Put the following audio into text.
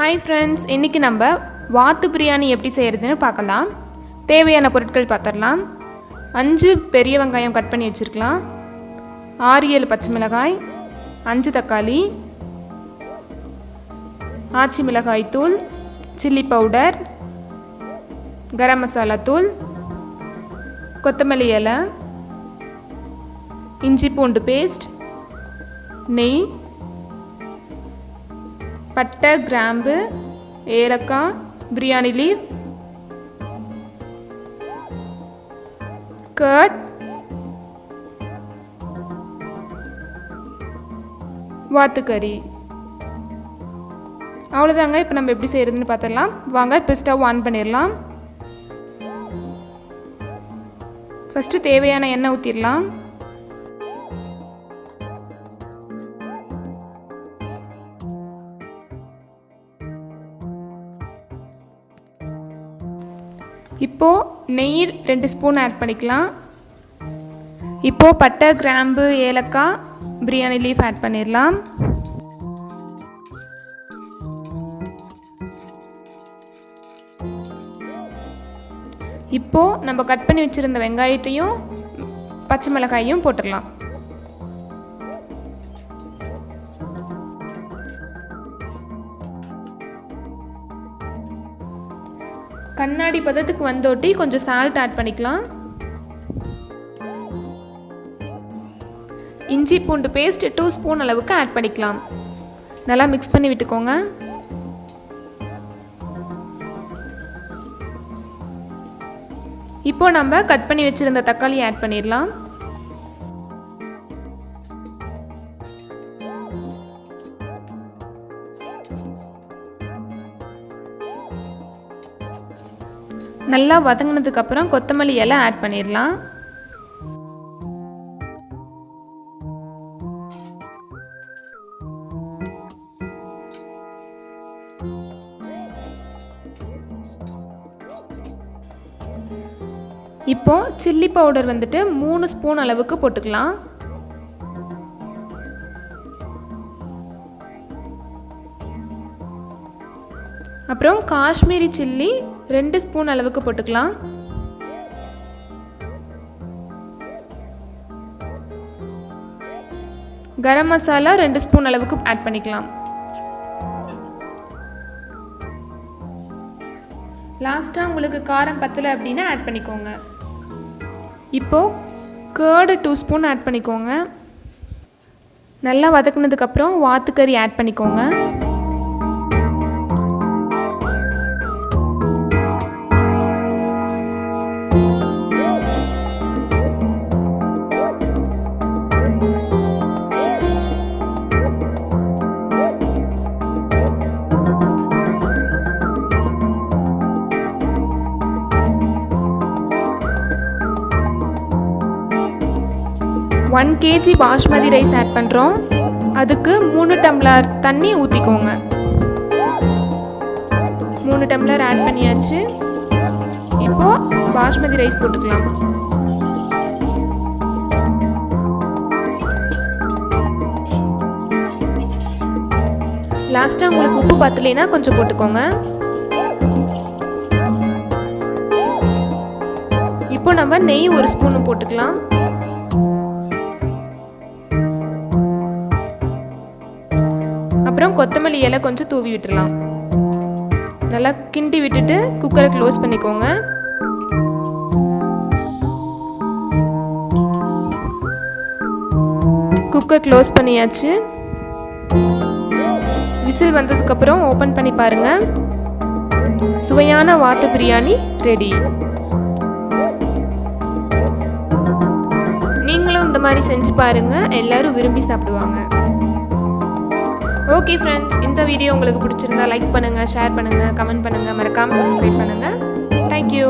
Hi friends, இன்றைக்கி நம்ம வாத்து பிரியாணி எப்படி செய்கிறதுன்னு பார்க்கலாம். தேவையான பொருட்கள் பார்த்துடலாம். 5 பெரிய வெங்காயம் கட் பண்ணி வச்சுருக்கலாம், 6-7 பச்சை மிளகாய், 5 தக்காளி, ஆச்சி மிளகாய் தூள், சில்லி பவுடர், கரம் மசாலா தூள், கொத்தமல்லி இலை, இஞ்சி பூண்டு பேஸ்ட், நெய், பட்டை, கிராம்பு, ஏலக்காய், பிரியாணி லீஃப், கர்ட், வாத்துக்கறி. அவ்வளோதாங்க. இப்போ நம்ம எப்படி செய்கிறதுன்னு பார்த்துடலாம் வாங்க. இப்போ ஸ்டவ் ஆன் பண்ணிடலாம். ஃபஸ்ட்டு தேவையான எண்ணெய் ஊற்றிடலாம். இப்போது நெய் 2 ஸ்பூன் ஆட் பண்ணிக்கலாம். இப்போது பட்டை, கிராம்பு, ஏலக்காய், பிரியாணி லீஃப் ஆட் பண்ணிடலாம். இப்போது நம்ம கட் பண்ணி வச்சுருந்த வெங்காயத்தையும் பச்சை மிளகாயும் போட்டுடலாம். கண்ணாடி பதத்துக்கு வந்தோட்டி கொஞ்சம் சால்ட் ஆட் பண்ணிக்கலாம். இஞ்சி பூண்டு பேஸ்ட் 2 ஸ்பூன் அளவுக்கு ஆட் பண்ணிக்கலாம். நல்லா மிக்ஸ் பண்ணி விட்டுக்கோங்க. இப்போ நம்ம கட் பண்ணி வச்சிருந்த தக்காளி ஆட் பண்ணிடலாம். நல்லா வதங்கினதுக்கப்புறம் கொத்தமல்லி இலை ஆட் பண்ணிடலாம். இப்போ சில்லி பவுடர் வந்துட்டு 3 ஸ்பூன் அளவுக்கு போட்டுக்கலாம். அப்புறம் காஷ்மீரி சில்லி 2 ஸ்பூன் அளவுக்கு போட்டுக்கலாம். கரம் மசாலா 2 ஸ்பூன் அளவுக்கு ஆட் பண்ணிக்கலாம். லாஸ்ட்டாக உங்களுக்கு காரம் பத்தலை அப்படின்னா ஆட் பண்ணிக்கோங்க. இப்போது கர்டு 2 ஸ்பூன் ஆட் பண்ணிக்கோங்க. நல்லா வதக்குனதுக்கப்புறம் வாத்துக்கறி ஆட் பண்ணிக்கோங்க. One KG basmati rice add பண்ணுறோம். அதுக்கு 3 டம்ளர் தண்ணி ஊற்றிக்கோங்க. 3 டம்ளர் ஆட் பண்ணியாச்சு. இப்போது பாஸ்மதி ரைஸ் போட்டுக்கலாம். லாஸ்ட்டாக உங்களுக்கு உப்பு பத்தலைன்னா கொஞ்சம் போட்டுக்கோங்க. இப்போ நம்ம நெய் 1 ஸ்பூன் போட்டுக்கலாம். அப்புறம் கொத்தமல்லி இலை கொஞ்சம் தூவி விட்டுடலாம். நல்லா கிண்டி விட்டுட்டு குக்கரை க்ளோஸ் பண்ணிக்கோங்க. குக்கர் க்ளோஸ் பண்ணியாச்சு. விசில் வந்ததுக்கப்புறம் ஓப்பன் பண்ணி பாருங்கள். சுவையான வாத்து பிரியாணி ரெடி. நீங்களும் இந்த மாதிரி செஞ்சு பாருங்கள், எல்லாரும் விரும்பி சாப்பிடுவாங்க. ஓகே ஃப்ரெண்ட்ஸ், இந்த வீடியோ உங்களுக்கு பிடிச்சிருந்தா லைக் பண்ணுங்கள், ஷேர் பண்ணுங்கள், கமெண்ட் பண்ணுங்கள், மறக்காமல் சப்ஸ்கிரைப் பண்ணுங்கள். தேங்க்யூ.